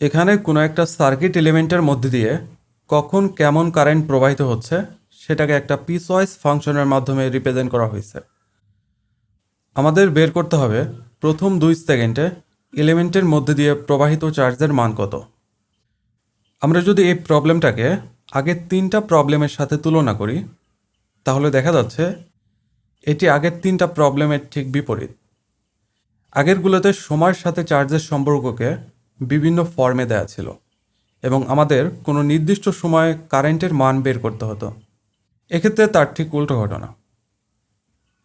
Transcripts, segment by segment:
এখানে কোনো একটা সার্কিট এলিমেন্টের মধ্যে দিয়ে কখন কেমন কারেন্ট প্রবাহিত হচ্ছে সেটাকে একটা পিসওয়াইজ ফাংশনের মাধ্যমে রিপ্রেজেন্ট করা হয়েছে। আমাদের বের করতে হবে প্রথম 2 সেকেন্ডে এলিমেন্টের মধ্যে দিয়ে প্রবাহিত চার্জের মান কত। আমরা যদি এই প্রবলেমটাকে আগের 3টা প্রবলেমের সাথে তুলনা করি তাহলে দেখা যাচ্ছে এটি আগের 3টা প্রবলেমের ঠিক বিপরীত। আগেরগুলোতে সময়ের সাথে চার্জের সম্পর্ককে বিভিন্ন ফর্মে দেওয়া ছিল এবং আমাদের কোনো নির্দিষ্ট সময়ে কারেন্টের মান বের করতে হতো। এক্ষেত্রে তার ঠিক উল্টো ঘটনা।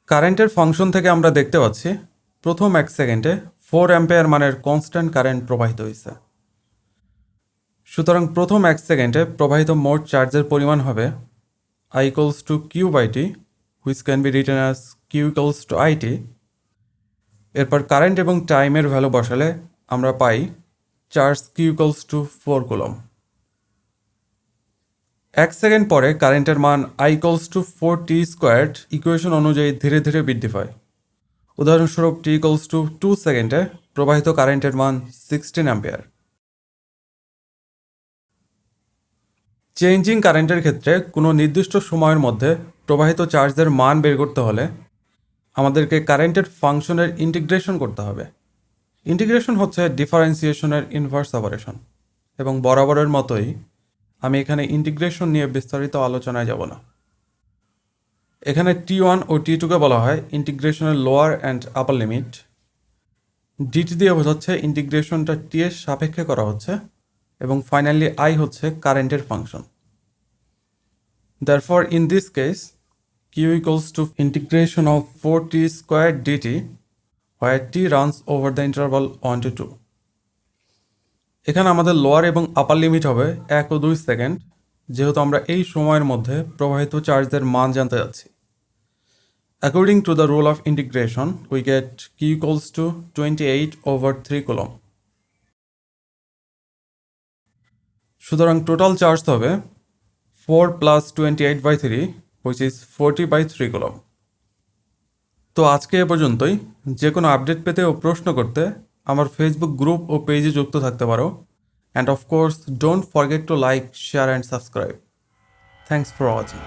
কারেন্টের ফাংশন থেকে আমরা দেখতে পাচ্ছি প্রথম 1 সেকেন্ডে 4 অ্যাম্পিয়ার মানের কনস্ট্যান্ট কারেন্ট প্রবাহিত হয়েছে। সুতরাং প্রথম 1 সেকেন্ডে প্রবাহিত মোট চার্জের পরিমাণ হবে I equals to Q by T, which can be written as Q equals to IT। এরপর কারেন্ট এবং টাইমের ভ্যালু বসালে আমরা পাই charge Q equals to 4 coulomb. 1 second পরে কারেন্টের মান I equals to 4T squared equation অনুযায়ী ধীরে ধীরে বৃদ্ধি পায়। উদাহরণস্বরূপ T equals to 2 সেকেন্ডে প্রবাহিত কারেন্টের মান 16 অ্যাম্পিয়ার। চেঞ্জিং কারেন্টের ক্ষেত্রে কোনো নির্দিষ্ট সময়ের মধ্যে প্রবাহিত চার্জের মান বের করতে হলে আমাদেরকে কারেন্টের ফাংশনের ইন্টিগ্রেশন করতে হবে। ইন্টিগ্রেশন হচ্ছে ডিফারেন্সিয়েশনের ইনভার্স অপারেশন এবং বরাবরের মতোই আমি এখানে ইন্টিগ্রেশন নিয়ে বিস্তারিত আলোচনায় যাব না। এখানে T1 ও T2কে বলা হয় ইন্টিগ্রেশনের lower and upper limit. DT দিয়ে বোঝাচ্ছে ইন্টিগ্রেশনটা টি এর সাপেক্ষে করা হচ্ছে এবং ফাইনালি I হচ্ছে কারেন্টের function. Therefore in this case Q equals to integration of 4T squared dt where T runs over the interval 1 to 2। এখানে আমাদের লোয়ার এবং আপার লিমিট হবে 1 ও 2 সেকেন্ড, যেহেতু আমরা এই সময়ের মধ্যে প্রবাহিত চার্জের মান জানতে যাচ্ছি। According to the rule of integration we get Q equals to 28/3 coulomb. সুতরাং টোটাল চার্জ হবে 4 + 28/3 which is 40/3 কুলম। তো আজকে এ পর্যন্তই। যে কোনো আপডেট পেতে ও প্রশ্ন করতে আমার ফেসবুক গ্রুপ ও পেজে যুক্ত থাকতে পারো। And of course don't forget to like, share and subscribe. Thanks for watching.